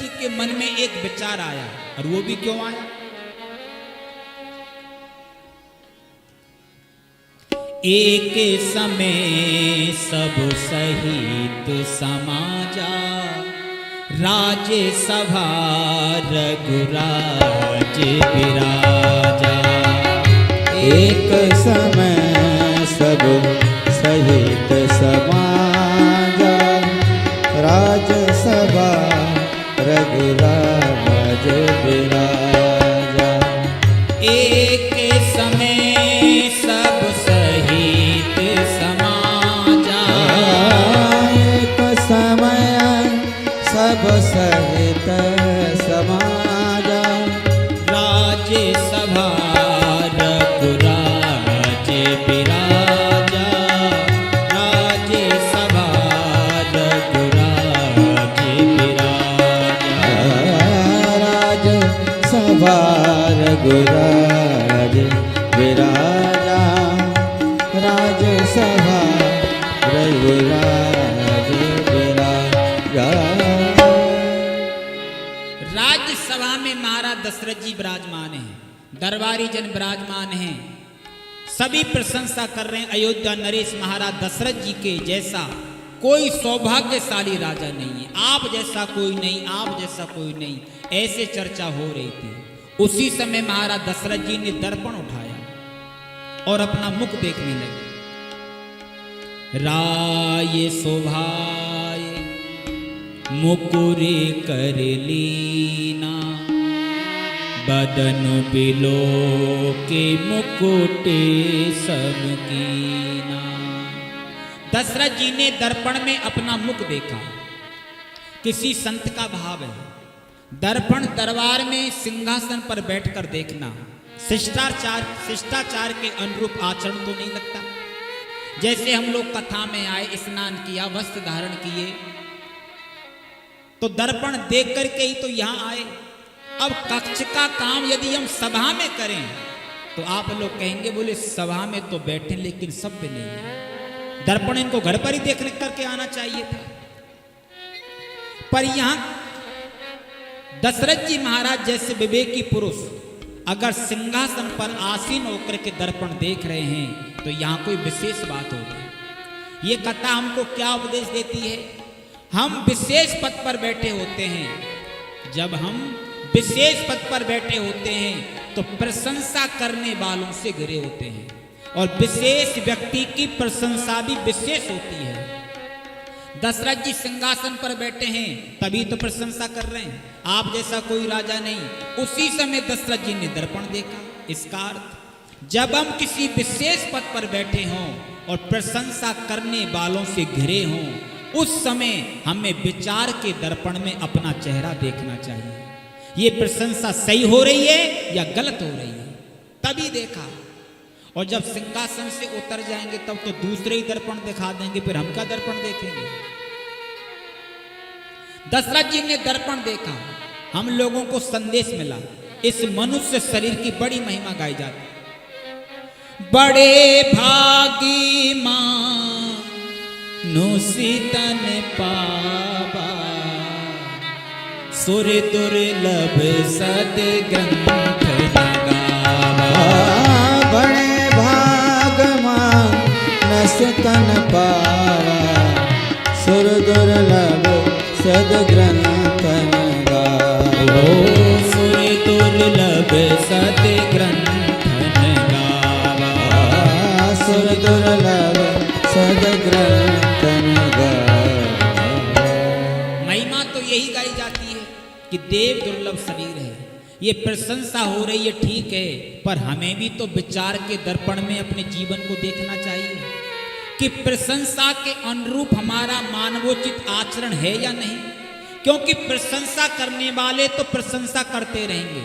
जी के मन में एक विचार आया, और वो भी क्यों आया? एक समय सब सहित समाजा, राज्य सभा रघुराज विराजा। एक समय सब सहित समाजा, राजसभा रघुराज विराजा। एक समय सब सहित समाजा, एक समय सब सहित समाजा, राज्य सभा रघुराज विराजा। राज्य सभा रघुराज विराजा। राजसभा रघुराज विराजा। राजसभा रघुराज विराजा। राज्यसभा में महाराज दशरथ जी विराजमान हैं, दरबारी जन विराजमान हैं, सभी प्रशंसा कर रहे हैं। अयोध्या नरेश महाराज दशरथ जी के जैसा कोई सौभाग्यशाली राजा नहीं है, आप जैसा कोई नहीं, आप जैसा कोई नहीं, ऐसे चर्चा हो रही थी। उसी समय महाराज दशरथ जी ने दर्पण उठाया और अपना मुख देखने लगे। राय शोभाय मुकुरे कर लीना, बदन बिलो के मुकुटे समकीना। दशरथ जी ने दर्पण में अपना मुख देखा। किसी संत का भाव है, दर्पण दरबार में सिंहासन पर बैठकर देखना शिष्टाचार के अनुरूप आचरण तो नहीं लगता। जैसे हम लोग कथा में आए, स्नान किया, वस्त्र धारण किए, तो दर्पण देख करके ही तो यहाँ आए। अब कक्ष का काम यदि हम सभा में करें तो आप लोग कहेंगे, बोले सभा में तो बैठे लेकिन सभ्य नहीं है, दर्पण इनको घर पर ही देख करके आना चाहिए था। पर यहां दशरथ जी महाराज जैसे विवेकी पुरुष अगर सिंहासन पर आसीन होकर के दर्पण देख रहे हैं तो यहां कोई विशेष बात होगी। ये कथा हमको क्या उपदेश देती है? हम विशेष पद पर बैठे होते हैं। जब हम विशेष पद पर बैठे होते हैं तो प्रशंसा करने वालों से घिरे होते हैं, और विशेष व्यक्ति की प्रशंसा भी विशेष होती है। दशरथ जी सिंहासन पर बैठे हैं तभी तो प्रशंसा कर रहे हैं, आप जैसा कोई राजा नहीं। उसी समय दशरथ जी ने दर्पण देखा। इसका अर्थ जब हम किसी विशेष पद पर बैठे हों और प्रशंसा करने वालों से घिरे हों, उस समय हमें विचार के दर्पण में अपना चेहरा देखना चाहिए। ये प्रशंसा सही हो रही है या गलत हो रही है, तभी देखा। और जब सिंहासन से उतर जाएंगे तब तो दूसरे ही दर्पण दिखा देंगे, फिर हम क्या दर्पण देखेंगे? दशरथ जी ने दर्पण देखा, हम लोगों को संदेश मिला, इस मनुष्य शरीर की बड़ी महिमा गाई जाती। बड़े भागी मानुषितन पावा, सुर दुर्लभ सद ग्रंथ लगावा। बड़े भागमान नस्तन पावा, सुर दुर्लभ सद ग्रंथ गावा। सुर दुर्लभ सद ग्रंथ गावा। सुर दुर्लभ सद ग्रंथ गावा। महिमा तो यही गाई जाती है कि देव दुर्लभ शरीर है। ये प्रशंसा हो रही है, ठीक है, पर हमें भी तो विचार के दर्पण में अपने जीवन को देखना चाहिए कि प्रशंसा के अनुरूप हमारा मानवोचित आचरण है या नहीं। क्योंकि प्रशंसा करने वाले तो प्रशंसा करते रहेंगे।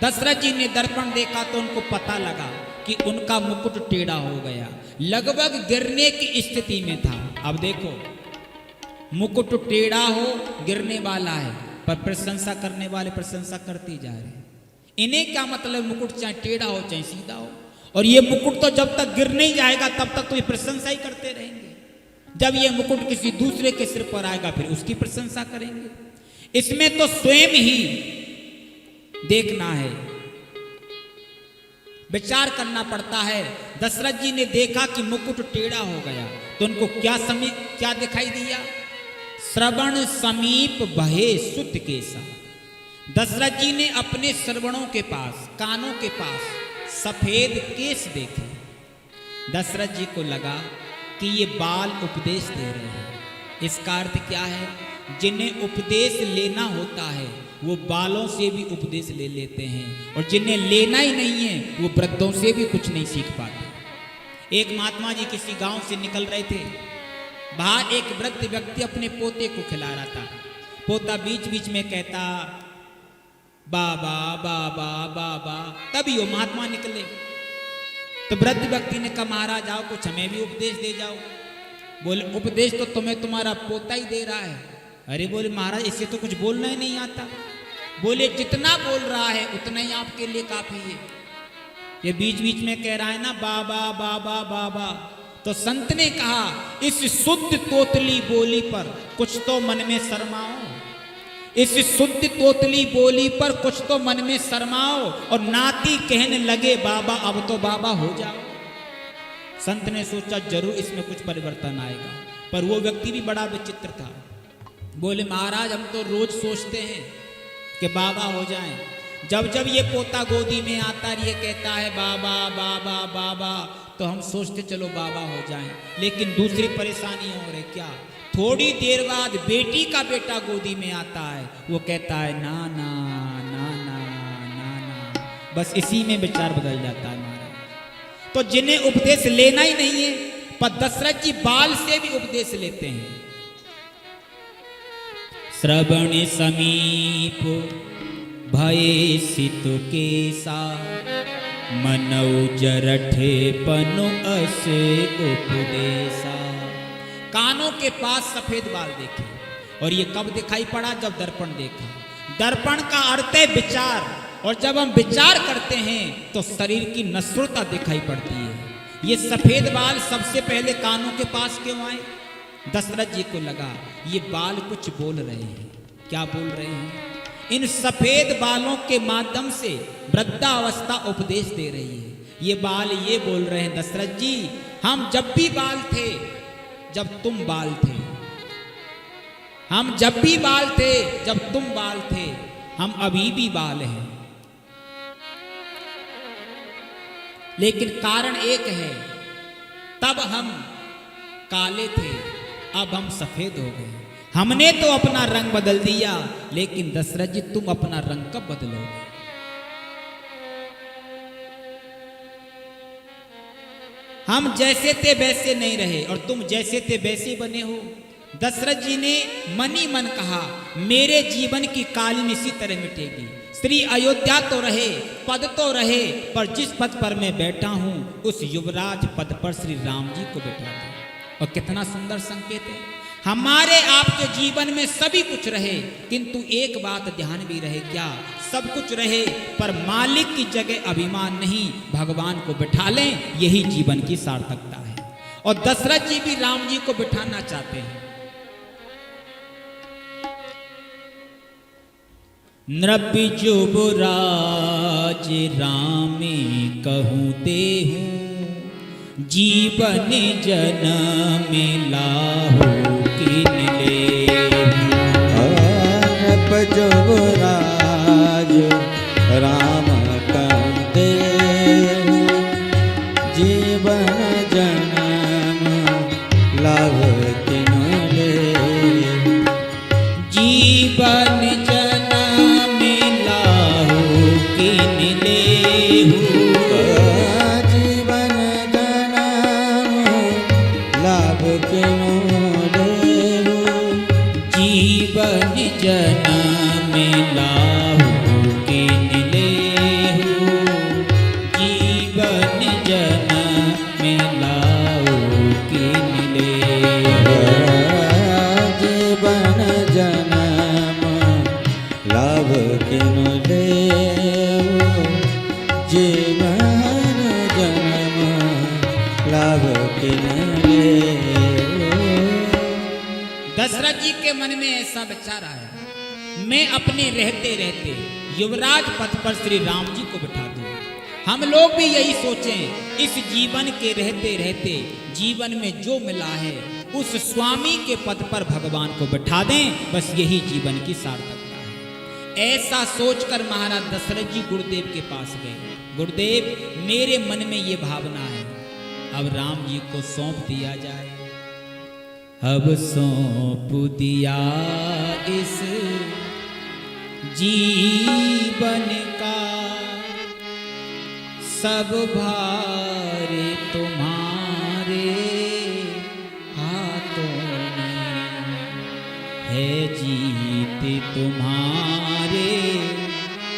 दशरथ जी ने दर्पण देखा तो उनको पता लगा कि उनका मुकुट टेढ़ा हो गया, लगभग गिरने की स्थिति में था। अब देखो, मुकुट टेढ़ा हो, गिरने वाला है, पर प्रशंसा करने वाले प्रशंसा करते जा रहे हैं। इन्हें क्या मतलब, मुकुट चाहे टेढ़ा हो चाहे सीधा हो, और ये मुकुट तो जब तक गिर नहीं जाएगा तब तक तो ये प्रशंसा ही करते रहेंगे। जब ये मुकुट किसी दूसरे के सिर पर आएगा फिर उसकी प्रशंसा करेंगे। इसमें तो स्वयं ही देखना है, विचार करना पड़ता है। दशरथ जी ने देखा कि मुकुट टेढ़ा हो गया, तो उनको क्या दिखाई दिया? श्रवण समीप भये सुत केसा। दशरथ जी ने अपने श्रवणों के पास, कानों के पास सफेद केस देखे। दशरथ जी को लगा कि ये बाल उपदेश दे रहे हैं। इसका अर्थ क्या है? जिन्हें उपदेश लेना होता है वो बालों से भी उपदेश ले लेते हैं, और जिन्हें लेना ही नहीं है वो वृद्धों से भी कुछ नहीं सीख पाते। एक महात्मा जी किसी गांव से निकल रहे थे, बाहर एक वृद्ध व्यक्ति अपने पोते को खिला रहा था। पोता बीच बीच में कहता बाबा बाबा बाबा, तभी वो महात्मा निकले। तो वृद्ध व्यक्ति ने कहा महाराज आओ, कुछ हमें भी उपदेश दे जाओ। बोले उपदेश तो तुम्हें तुम्हारा पोता ही दे रहा है। अरे बोले महाराज इससे तो कुछ बोलना ही नहीं आता। बोले जितना बोल रहा है उतना ही आपके लिए काफी है। ये बीच बीच में कह रहा है ना बाबा बाबा बाबा। तो संत ने कहा इस शुद्ध तोतली बोली पर कुछ तो मन में शर्माओ, इस शुद्ध तोतली बोली पर कुछ तो मन में शर्माओ, और नाती कहने लगे बाबा अब तो बाबा हो जाओ। संत ने सोचा जरूर इसमें कुछ परिवर्तन आएगा, पर वो व्यक्ति भी बड़ा विचित्र था। बोले महाराज हम तो रोज सोचते हैं कि बाबा हो जाएं। जब जब ये पोता गोदी में आता है, ये कहता है बाबा बाबा बाबा, तो हम सोचते चलो बाबा हो जाएं। लेकिन दूसरी परेशानी और है क्या? थोड़ी देर बाद बेटी का बेटा गोदी में आता है, वो कहता है ना ना ना ना ना ना। बस इसी में विचार बदल जाता है महाराज। तो जिन्हें उपदेश लेना ही नहीं है, पर दशरथ जी बाल से भी उपदेश लेते हैं। श्रवण समीप भये सित केसा, मनौ जरठे पनु असे उपदेशा। कानों के पास सफेद बाल देखे, और ये कब दिखाई पड़ा? जब दर्पण देखा। दर्पण का अर्थ है विचार, और जब हम विचार करते हैं तो शरीर की नश्वरता दिखाई पड़ती है। ये सफेद बाल सबसे पहले कानों के पास क्यों आए? दशरथ जी को लगा ये बाल कुछ बोल रहे हैं। क्या बोल रहे हैं? इन सफेद बालों के माध्यम से वृद्धावस्था उपदेश दे रही है। ये बाल ये बोल रहे हैं दशरथ जी हम जब भी बाल थे, जब तुम बाल थे, हम जब भी बाल थे जब तुम बाल थे, हम अभी भी बाल हैं। लेकिन कारण एक है, तब हम काले थे अब हम सफेद हो गए। हमने तो अपना रंग बदल दिया, लेकिन दशरथ जी तुम अपना रंग कब बदलोगे? हम जैसे थे वैसे नहीं रहे, और तुम जैसे थे वैसे बने हो। दशरथ जी ने मन ही मन कहा मेरे जीवन की कालीन इसी तरह मिटेगी। श्री अयोध्या तो रहे, पद तो रहे, पर जिस पद पर मैं बैठा हूं उस युवराज पद पर श्री राम जी को बैठा दो। और कितना सुंदर संकेत है। हमारे आपके जीवन में सभी कुछ रहे, किंतु एक बात ध्यान भी रहे, क्या? सब कुछ रहे पर मालिक की जगह अभिमान नहीं, भगवान को बिठा लें, यही जीवन की सार्थकता है। और दशरथ जी भी राम जी को बिठाना चाहते हैं। नृपि जुबराज रामे कहूँ देहूँ, जीवन जन्म लाहू किन लेहूँ। नृप जुबराज राम कहूँ देहूँ, जीवन जन्म लाभ किन लेहूँ। जीवन जन्म लाहू किन लेहूँ। जीवन जन्म लाभ किन लेहूँ। जीवन जन्म लाहू किन लेहूँ। जीवन जन्म लाहू किन लेहूँ। जीवन जन्म लाभ किन लेहूँ। जीवन जन्म लाभ किन लेहूँ। दशरथ जी के मन में ऐसा विचार आया, मैं अपने रहते रहते युवराज पद पर श्री राम जी को बिठा दूं। हम लोग भी यही सोचें, इस जीवन के रहते रहते जीवन में जो मिला है उस स्वामी के पद पर भगवान को बिठा दें, बस यही जीवन की सार्थकता है। ऐसा सोचकर महाराज दशरथ जी गुरुदेव के पास गए। गुरुदेव, मेरे मन में ये भावना है, अब राम जी को सौंप दिया जाए। अब सौंप दिया इस जीवन का सब भार तुम्हारे हाथों में है, जीत तुम्हारे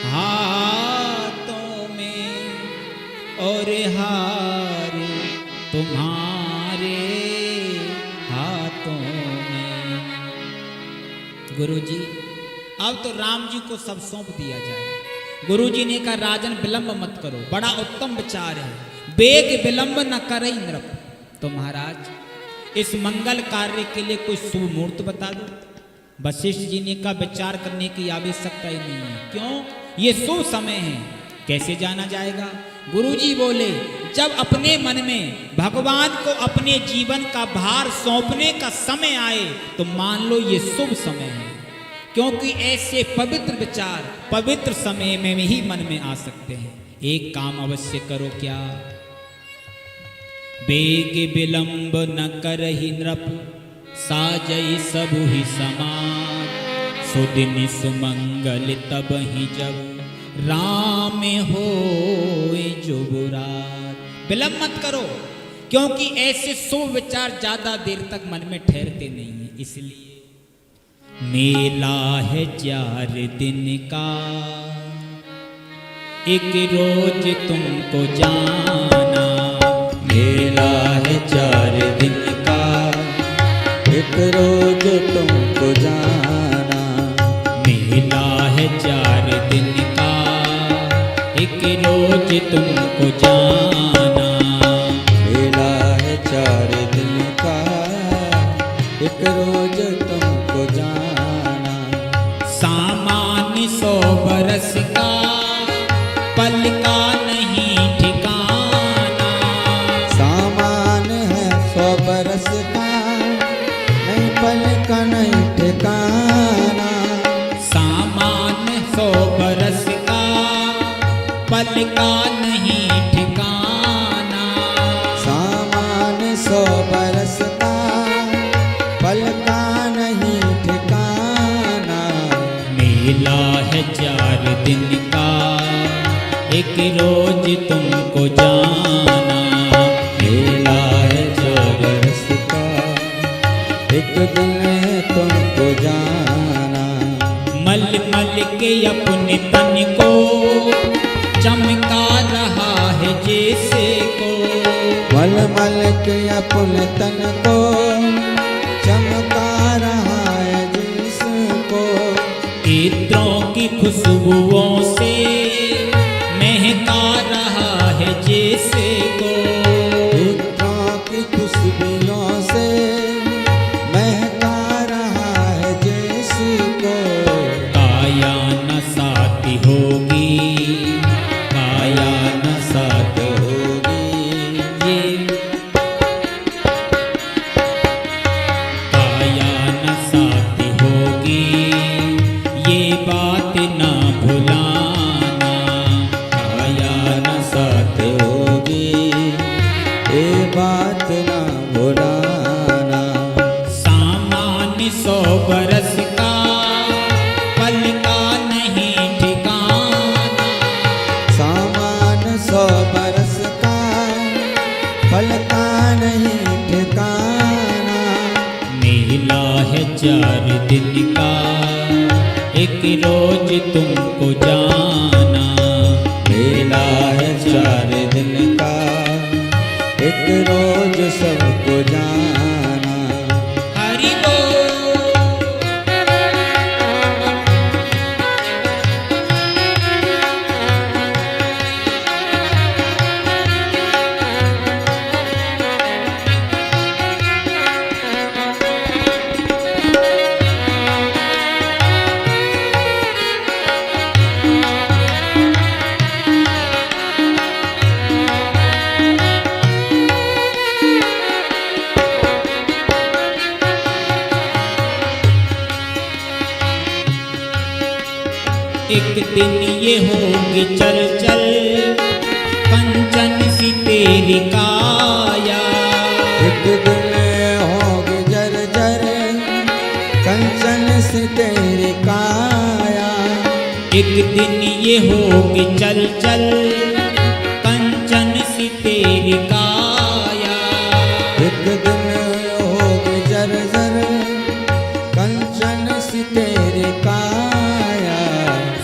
हाथों में और हार तुम्हारे हाथों में। गुरुजी, अब तो राम जी को सब सौंप दिया जाए। गुरुजी ने कहा, राजन विलंब मत करो, बड़ा उत्तम विचार है, बेग विलंब न करे नृप। तो महाराज, इस मंगल कार्य के लिए कोई शुभ मुहूर्त बता दो। वशिष्ठ जी ने कहा, विचार करने की आवश्यकता ही नहीं है। क्यों? ये शुभ समय है, कैसे जाना जाएगा? गुरुजी बोले, जब अपने मन में भगवान को अपने जीवन का भार सौंपने का समय आए तो मान लो ये शुभ समय है, क्योंकि ऐसे पवित्र विचार पवित्र समय में ही मन में आ सकते हैं। एक काम अवश्य करो, क्या? बेग विलंब न करहि नृप, साजई सबु ही समाज। सुदिन सुमंगल तब ही जब, राम होए जुबरात। विलंब मत करो, क्योंकि ऐसे शुभ विचार ज्यादा देर तक मन में ठहरते नहीं है। इसलिए मेला है 4 दिन का, एक रोज तुमको जाना। मेला है 4 दिन का, एक रोज तुमको जाना। मेला है 4 दिन का, एक रोज तुमको जाना। मेला है 4 दिन का, एक रोज तुमको जाना। सामान्य 100 बरस का, पल का नहीं ठिकाना। सामान है 100 बरस का, नहीं पल का नहीं ठिकाना। सामान्य 100 बरस का, पल का नहीं ठिकाना। सामान 100 बरस का, पल का नहीं ठिकाना। मेला है 4 दिन का, एक रोज तुमको जाना। मेला है 4 बरस का, एक दिन तुमको जाना। मल मल के अपने तन को चमका रहा है जैसे को। मल मल के अपने तन को चमका रहा है जिसको। इत्रों की खुशबुओं से महका रहा है जैसे को। इत्रों की खुशबुओं से महका रहा है जिसको। काया न साथ होगी, काया न साथ होगी ये, काया न साथ होगी, ये बात ना भुलाना। काया न साथ होगी, ये बात ना भुलाना। सामान्य 100 बरस का, पल का नहीं ठिकाना। सामान 100 बरस का, पल का नहीं ठिकाना। मेला है 4 दिन का, एक रोज तुमको जाना। मेला है 4 दिन का, एक रोज सबको जाना। हरि बोल। एक दिन ये होगी चल चल कंचन सी तेरी काया। एक दिन होगी जर जर कंचन सी तेरी काया। एक दिन ये होगी चल चल कंचन सी तेरी काया। एक दिन होगी जर जर कंचन सी तेरी काया।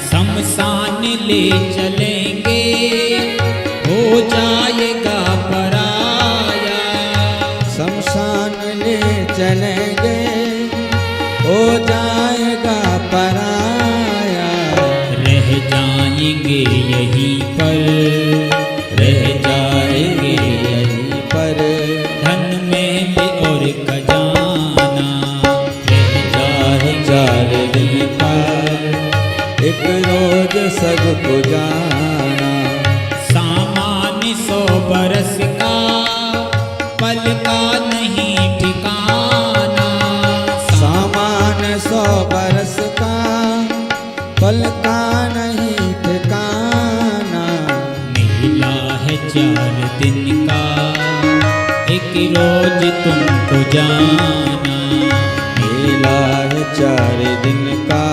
शमशान ले चलेंगे हो जाएगा पराया। शमशान ले चलेंगे हो जाएगा पराया। रह जाएंगे यहीं पर, रह जाएंगे यहीं पर। धन में ले और खजाना। रह जाए 4 दिन का एक रोज सबको जाना। सामान 100 बरस का पल का नहीं ठिकाना। सामान 100 बरस का पल का नहीं ठिकाना। मेला है 4 दिन का एक रोज तुमको जाना। मेला है 4 दिन का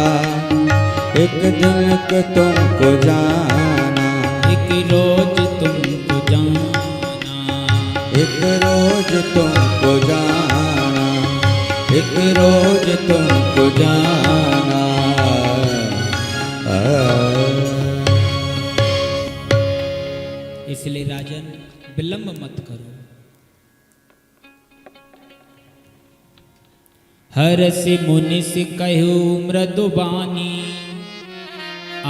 एक दिन को तुमको जाना। एक रोज तुमको जाना। एक रोज तुमको जाना। एक रोज तुमको जाना। इसलिए राजन विलंब मत करो। हरस मुनिस कहु मृदुबानी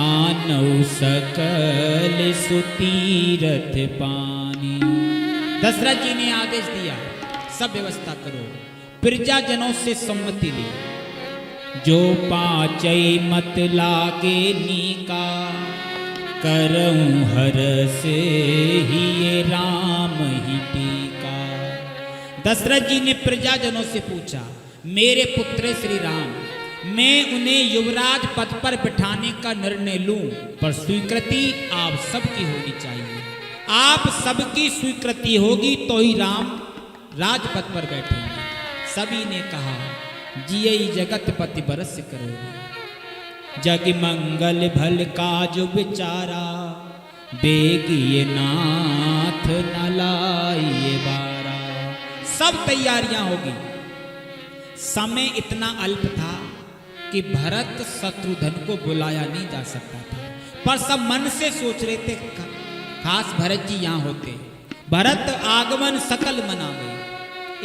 आनौ सकल सुतीरथ पानी। दशरथ जी ने आदेश दिया सब व्यवस्था करो। प्रजाजनों से सम्मति ली। जो पाचै मत लागे नीका करऊं हरस ही ये राम ही टीका। दशरथ जी ने प्रजाजनों से पूछा मेरे पुत्र श्री राम, मैं उन्हें युवराज पद पर बिठाने का निर्णय लूं, पर स्वीकृति आप सबकी होनी चाहिए। आप सबकी स्वीकृति होगी तो ही राम राजपद पर बैठेंगे। सभी ने कहा जियई जगतपति बरस करोगे। जग मंगल भल काज विचारा बेगिए नाथ न लाइए बारा। सब तैयारियां होगी। समय इतना अल्प था कि भरत शत्रुघ्न को बुलाया नहीं जा सकता था, पर सब मन से सोच रहे थे खास भरत जी यहाँ होते। भरत आगमन सकल मनावे।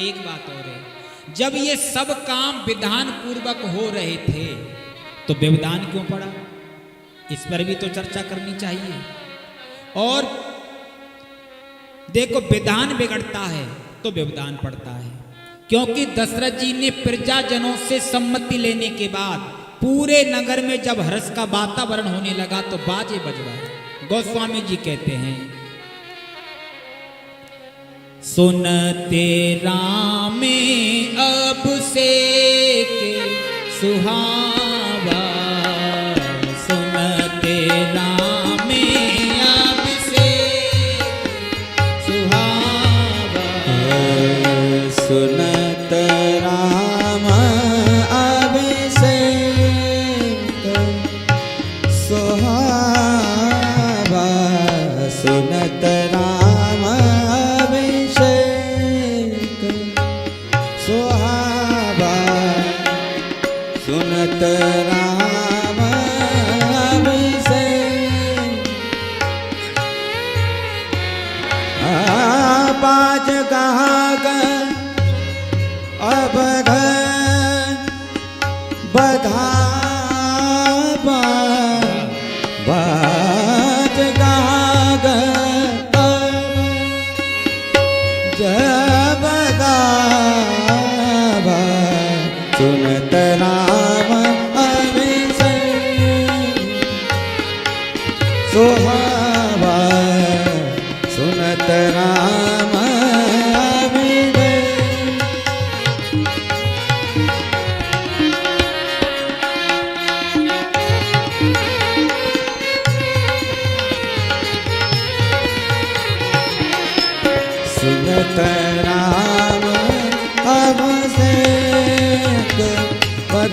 एक बात और है, जब ये सब काम विधान पूर्वक हो रहे थे तो व्यवधान क्यों पड़ा, इस पर भी तो चर्चा करनी चाहिए। और देखो विधान बिगड़ता है तो व्यवधान पड़ता है, क्योंकि दशरथ जी ने प्रजाजनों से सम्मति लेने के बाद पूरे नगर में जब हर्ष का वातावरण होने लगा तो बाजे बजवाए। गोस्वामी जी कहते हैं सुनते रामे अब से के सुहावा। सुनते रामे अब से सुहावा। सुनत राम अभिषेक सुहावा। सुनत राम अभिषेक सुहावा। सुनत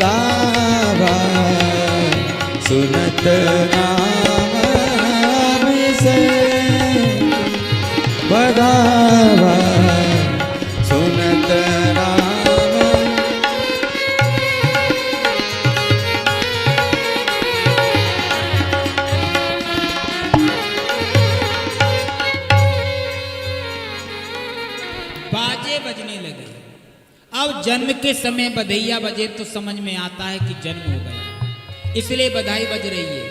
बधावा सुनत राम अभिषेक बधावा सुनत राम। बाजे बजने लगे। अब जन्म के समय बधैया बजे तो समझ में आता है कि जन्म हो गया, इसलिए बधाई बज रही है।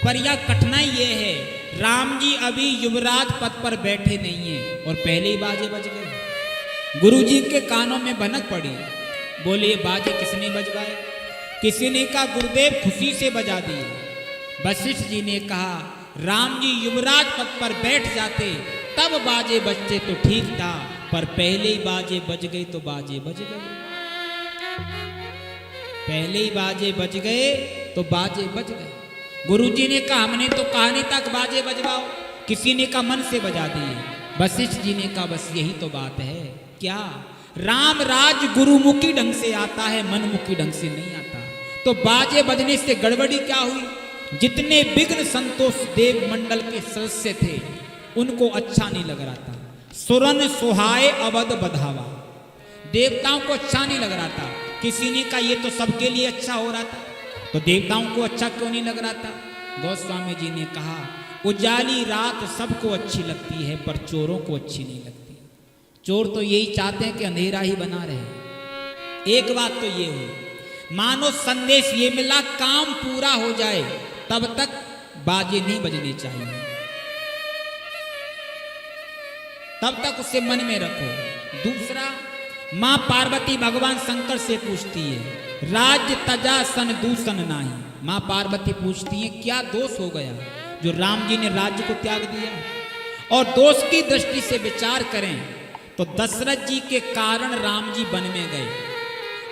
पर यह कठिनाई ये है, राम जी अभी युवराज पद पर बैठे नहीं हैं और पहले ही बाजे बज गए। गुरु जी के कानों में भनक पड़ी, बोले ये बाजे किसने बजवाए? किसी ने कहा गुरुदेव खुशी से बजा दिए। वशिष्ठ जी ने कहा राम जी युवराज पद पर बैठ जाते तब बाजे बजते तो ठीक था, पर पहले ही बाजे बज गए तो बाजे बज गए। पहले ही बाजे बज गए तो बाजे बज गए। गुरुजी ने कहा हमने तो कहा नहीं तक बाजे बजवाओ, किसी ने कहा मन से बजा दिए। वशिष्ठ जी ने कहा बस यही तो बात है। क्या? राम राज गुरुमुखी ढंग से आता है, मनमुखी ढंग से नहीं आता। तो बाजे बजने से गड़बड़ी क्या हुई? जितने विघ्न संतोष देव मंडल के सदस्य थे उनको अच्छा नहीं लग रहा था। सुरन सुहाए अवध बधावा, देवताओं को अच्छा नहीं लग रहा था। किसी ने कहा ये तो सबके लिए अच्छा हो रहा था, तो देवताओं को अच्छा क्यों नहीं लग रहा था? गोस्वामी जी ने कहा उजाली रात सबको अच्छी लगती है पर चोरों को अच्छी नहीं लगती। चोर तो यही चाहते हैं कि अंधेरा ही बना रहे। एक बात तो ये हुई, मानो संदेश ये मिला काम पूरा हो जाए तब तक बाजे नहीं बजने चाहिए, तब तक उसे मन में रखो। दूसरा, मां पार्वती भगवान शंकर से पूछती है राज्य तजा सन दूसन नाही। मां पार्वती पूछती है क्या दोष हो गया जो राम जी ने राज्य को त्याग दिया? और दोष की दृष्टि से विचार करें तो दशरथ जी के कारण राम जी वन में गए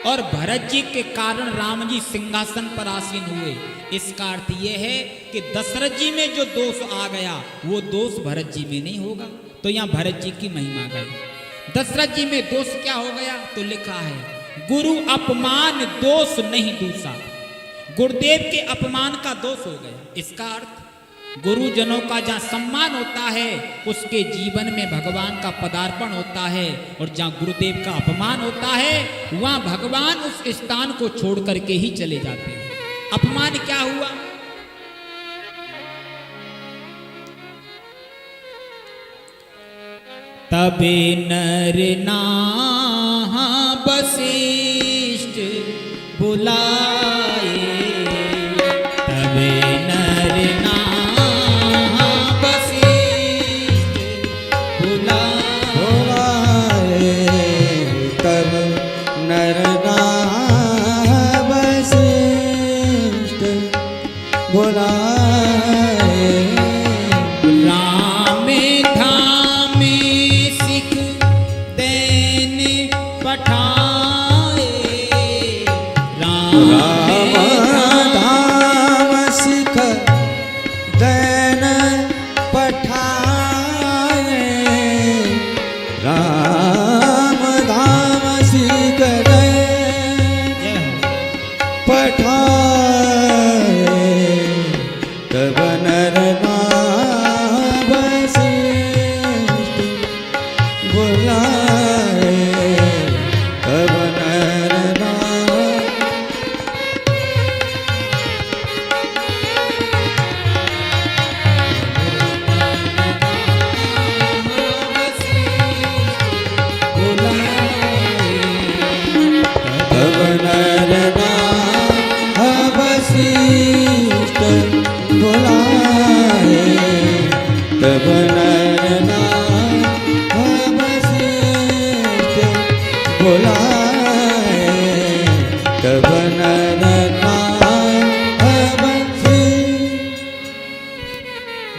और भरत जी के कारण राम जी सिंहासन पर आसीन हुए। इसका अर्थ यह है कि दशरथ जी में जो दोष आ गया वो दोष भरत जी में नहीं होगा। तो यहाँ भरत जी की महिमा गई। दशरथ जी में दोष क्या हो गया? तो लिखा है गुरु अपमान दोष नहीं दूसा। गुरुदेव के अपमान का दोष हो गया। इसका अर्थ गुरुजनों का जहाँ सम्मान होता है उसके जीवन में भगवान का पदार्पण होता है, और जहाँ गुरुदेव का अपमान होता है वहाँ भगवान उस स्थान को छोड़ करके ही चले जाते हैं। अपमान क्या हुआ? तबे नर नाहा वशिष्ठ बुलाए, तबे नर नाहा वशिष्ठ बुलाए, तब नर नाहा वशिष्ठ बुलाए।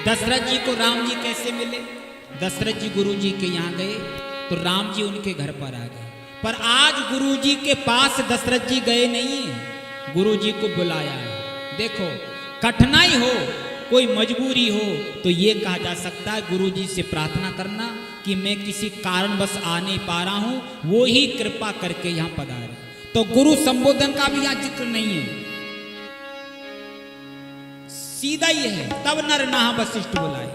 दशरथ जी को राम जी कैसे मिले? दशरथ जी गुरु जी के यहाँ गए तो राम जी उनके घर पर आ गए। पर आज गुरु जी के पास दशरथ जी गए नहीं है, गुरु जी को बुलाया है। देखो, कठिनाई हो, कोई मजबूरी हो तो ये कहा जा सकता है गुरु जी से प्रार्थना करना कि मैं किसी कारणवश आ नहीं पा रहा हूँ, वो ही कृपा करके यहाँ पधारे। तो गुरु संबोधन का भी यहां जिक्र नहीं है, सीधा ही है। तब नर नहा वशिष्ठ बुलाए,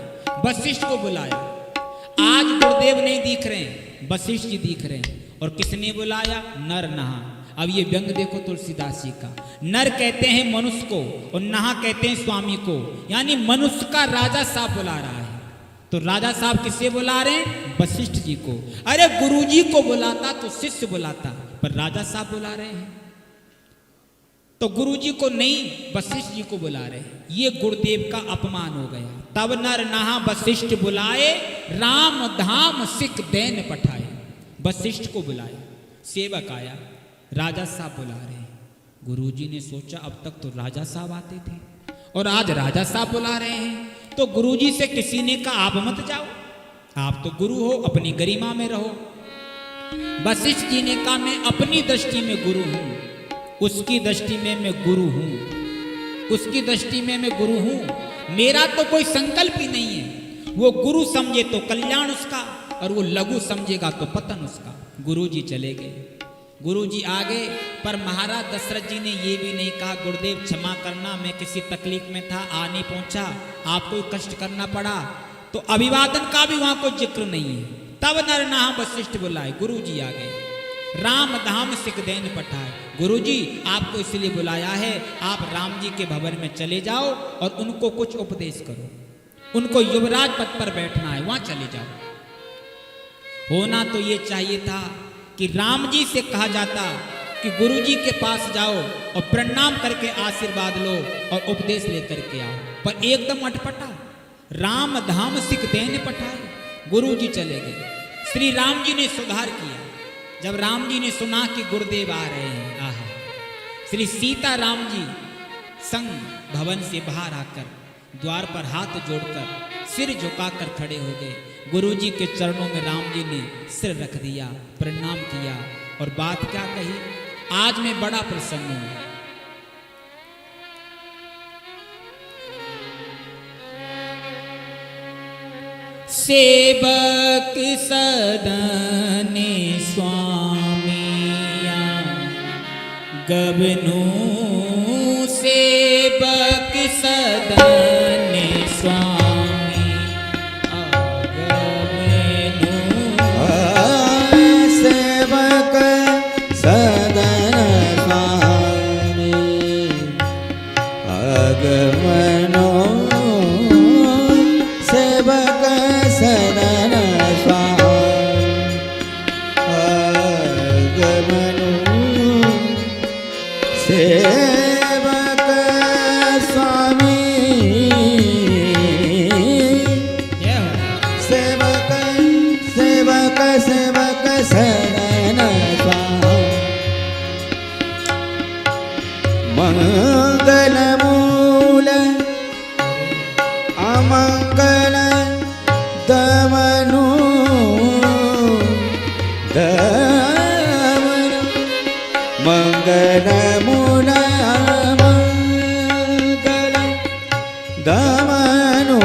वशिष्ठ को बुलाया। आज गुरुदेव नहीं दिख रहे हैं, वशिष्ठ जी दिख रहे हैं। और किसने बुलाया? नर नहा। अब ये व्यंग देखो तुलसीदास जी का। नर कहते हैं मनुष्य को और नहा कहते हैं स्वामी को, यानी मनुष्य का राजा साहब बुला रहा है। तो राजा साहब किससे बुला रहे हैं? वशिष्ठ जी को। अरे गुरुजी को बुलाता तो शिष्य बुलाता, पर राजा साहब बुला रहे हैं। तो गुरुजी को नहीं, वशिष्ठ जी को बुला रहे हैं। ये गुरुदेव का अपमान हो गया। तब नर नहा वशिष्ठ बुलाए, राम धाम सिख दैन पठाए। वशिष्ठ को बुलाए, सेवक आया, राजा साहब बुला रहे हैं। गुरुजी ने सोचा अब तक तो राजा साहब आते थे और आज राजा साहब बुला रहे हैं। तो गुरुजी से किसी ने कहा आप मत जाओ, आप तो गुरु हो, अपनी गरिमा में रहो। वशिष्ठ जी ने कहा मैं अपनी दृष्टि में गुरु हूं, उसकी दृष्टि में मैं गुरु हूं, उसकी दृष्टि में मैं गुरु हूं। मेरा तो कोई संकल्प ही नहीं है। वो गुरु समझे तो कल्याण उसका, और वो लघु समझेगा तो पतन उसका। गुरुजी चले गए, गुरुजी आ गए, पर महाराज दशरथ जी ने ये भी नहीं कहा गुरुदेव क्षमा करना, मैं किसी तकलीफ में था, आ नहीं पहुंचा, आपको कष्ट करना पड़ा। तो अभिवादन का भी वहां कोई जिक्र नहीं है। तब नर नहा वशिष्ठ बुलाए, गुरुजी आ गए, राम धाम सिख दैन पठाए। गुरुजी आपको इसलिए बुलाया है, आप राम जी के भवन में चले जाओ और उनको कुछ उपदेश करो, उनको युवराज पद पर बैठना है, वहां चले जाओ। होना तो ये चाहिए था कि राम जी से कहा जाता कि गुरुजी के पास जाओ और प्रणाम करके आशीर्वाद लो और उपदेश लेकर के आओ, पर एकदम अटपटा, राम धाम सिख दैन पठाए। गुरुजी चले गए। श्री राम जी ने सुधार किया। जब राम जी ने सुना कि गुरुदेव आ रहे हैं, आहा, श्री सीता राम जी संग भवन से बाहर आकर द्वार पर हाथ जोड़कर सिर झुकाकर खड़े हो गए। गुरुजी के चरणों में राम जी ने सिर रख दिया, प्रणाम किया और बात क्या कही, आज मैं बड़ा प्रसन्न हूं। सेवक सदने स्वामिया गबनू, सेवक सदने स्वामी आगमनू। सेवक सदन स्वामी आगमनो, सेवक सदन स्वामी आगमनो, सेवक स्वामी सेवक सेवक सेवक सदन स्वामी मंगल मूल अमंगल दमनु, दमनु मंगल मूल अमंगल दमनु,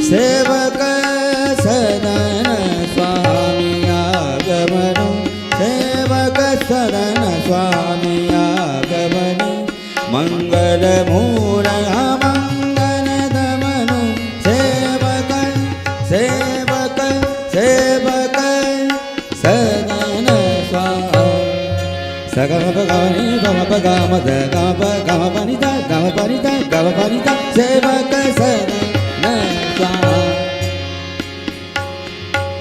सेवक सदन स्वामी आगमनु, सेवक सदन स्वामी आगमनु, मंगल मूल अमंगल दमनु, सेवक सेवक सेवक सदन स्वामी। सगम पगमनि गम पगम द गम पगम पनि द गम पनि द गम पनि द, सेवक सदन स्वामी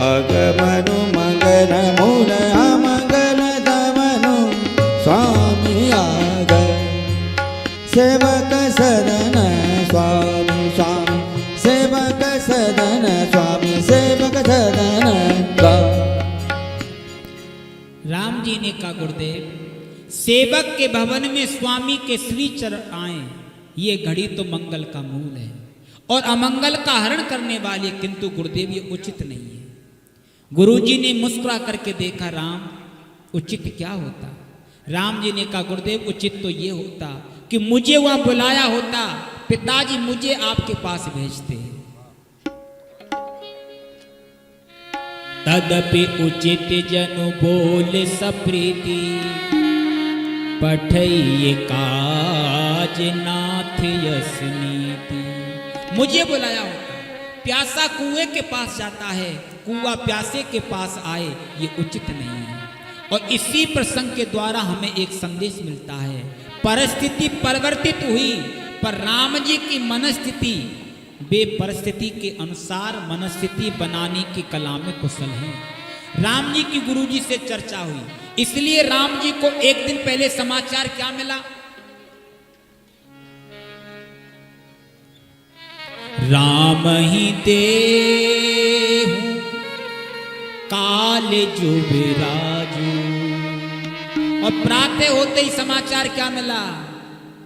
आगमनु, मंगल मूल अमंगल दमनु, स्वामी आगमनु, सेवक सदन स्वामी स्वामी, सेवक सदन स्वामी, सेवक सदन स्वामी। राम जी ने कहा गुरुदेव सेवक के भवन में स्वामी के श्री चरण आए, ये घड़ी तो मंगल का मूल है और अमंगल का हरण करने वाले, किंतु गुरुदेव ये उचित नहीं है। गुरुजी ने मुस्कुरा करके देखा, राम उचित क्या होता? राम जी ने कहा गुरुदेव उचित तो ये होता कि मुझे वहां बुलाया होता, पिताजी मुझे आपके पास भेजते। तदपि उचित जनु बोल सप्रीति, पठइये काज नाथ यस नीति। मुझे बुलाया होता, प्यासा कुएं के पास जाता है, कुआं प्यासे के पास आए, ये उचित नहीं है। और इसी प्रसंग के द्वारा हमें एक संदेश मिलता है। परिस्थिति परिवर्तित हुई, पर राम जी की मनस्थिति वे परिस्थिति के अनुसार मनस्थिति बनाने की कला में कुशल हैं। राम जी की गुरु जी से चर्चा हुई, इसलिए राम जी को एक दिन पहले समाचार क्या मिला? राम ही देहु काल जुबराजू। और प्रातः होते ही समाचार क्या मिला?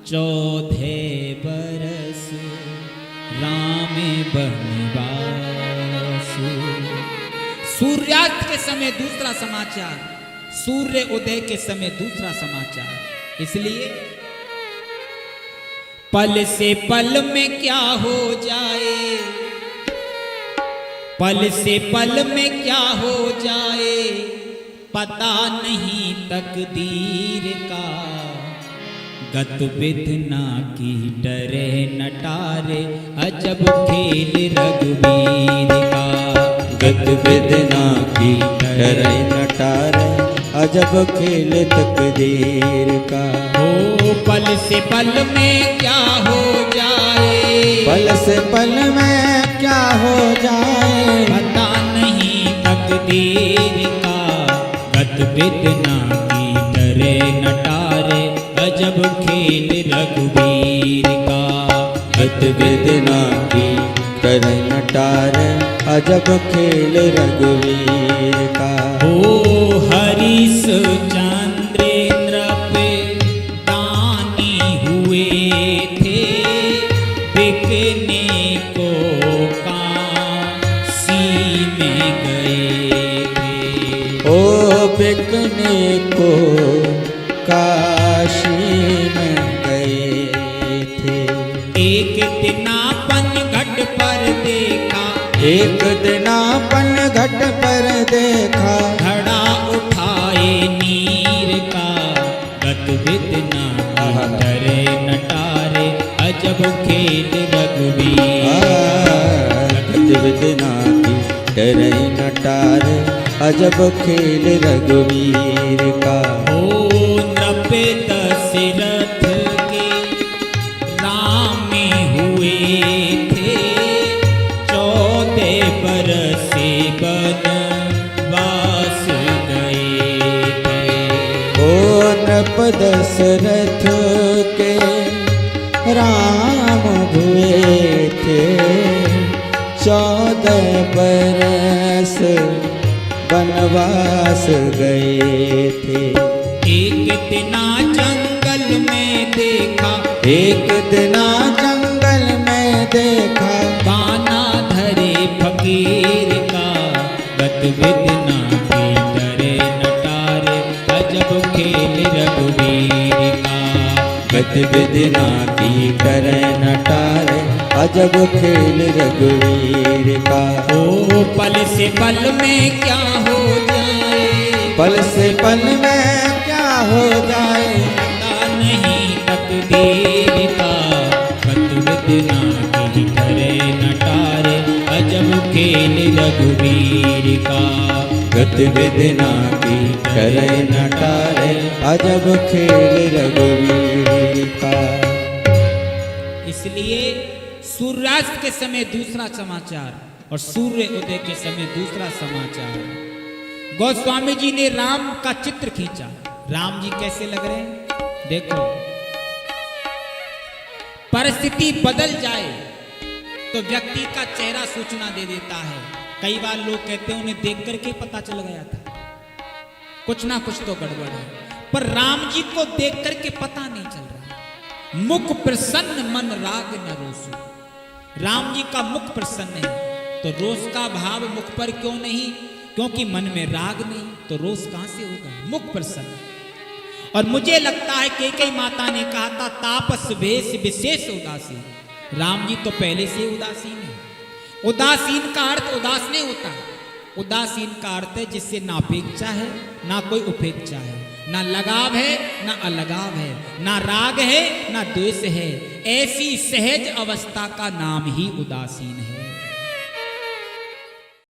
14 बरस राम बनवास। सूर्यास्त के समय दूसरा समाचार, सूर्य उदय के समय दूसरा समाचार। इसलिए पल से पल में क्या हो जाए, पल से पल में क्या हो जाए, पता नहीं तकदीर का। गत विधना की डरे नटारे, अजब खेल रघुवीर का। गत विधना की डरे नटारे, अजब खेल तकदीर का। हो पल से पल में क्या हो जाए, पल से पल में क्या हो जाए, पता नहीं तकदीर का। गत विधना की डरे नटारे, अजब खेल रघुवीर का। गत विधना की डरे नटारे, अजब खेल रघुवीर का। ओ हरीश चंद्रेंद्र पे दानी हुए थे, बिकने को काशी में गए थे। ओ बिकने को काशी में गए थे। एक दिनापन घट पर देखा, एक दिनापन घट पर देखा, घड़ा उठाए नीर का। गत विधना की डरे नटारे, अजब खेल रघुवीर। गत विधना की डरे नटारे, अजब खेल रघुवीर का। ओ नृप दशरथ के राम हुए थे, 14 बरस बनवास गए थे। ओ नृप दशरथ के राम हुए थे, 14 बरस बनवास गए थे। एक दिना जंगल में देखा, एक दिना जंगल में देखा, बाना धरे फकीर का। गत विधना की डरे नटारे, अजब खेल रघुवीर का। गत विधना की डरे नटारे, अजब खेल रघुवीर का। ओ पल से पल में क्या हो जाए, पल से पल में क्या हो जाए, पता नहीं तकदीर का। गत विधना की डरे नटारे, अजब खेल रघुवीर का। गत विधना की डरे नटारे, अजब खेल रघुवीर का। इसलिए सूर्यास्त के समय दूसरा समाचार और सूर्य उदय के समय दूसरा समाचार। गोस्वामी जी ने राम का चित्र खींचा। राम जी कैसे लग रहे हैं देखो। परिस्थिति बदल जाए तो व्यक्ति का चेहरा सूचना दे देता है। कई बार लोग कहते हैं उन्हें देख करके पता चल गया था, कुछ ना कुछ तो गड़बड़ है। पर राम जी को देख करके पता नहीं चल रहा। मुख प्रसन्न मन राग न रोसु। राम जी का मुख प्रसन्न है तो रोष का भाव मुख पर क्यों नहीं? क्योंकि मन में राग नहीं तो रोष कहां से होगा? मुख प्रसन्न। और मुझे लगता है कई माता ने कहा था तापस भेष विशेष उदासीन। राम जी तो पहले से उदासीन है। उदासीन का अर्थ उदास नहीं होता। उदासीन का अर्थ है जिससे ना अपेक्षा है ना कोई उपेक्षा है, ना लगाव है ना अलगाव है, ना राग है ना द्वेष है। ऐसी सहज अवस्था का नाम ही उदासीन है।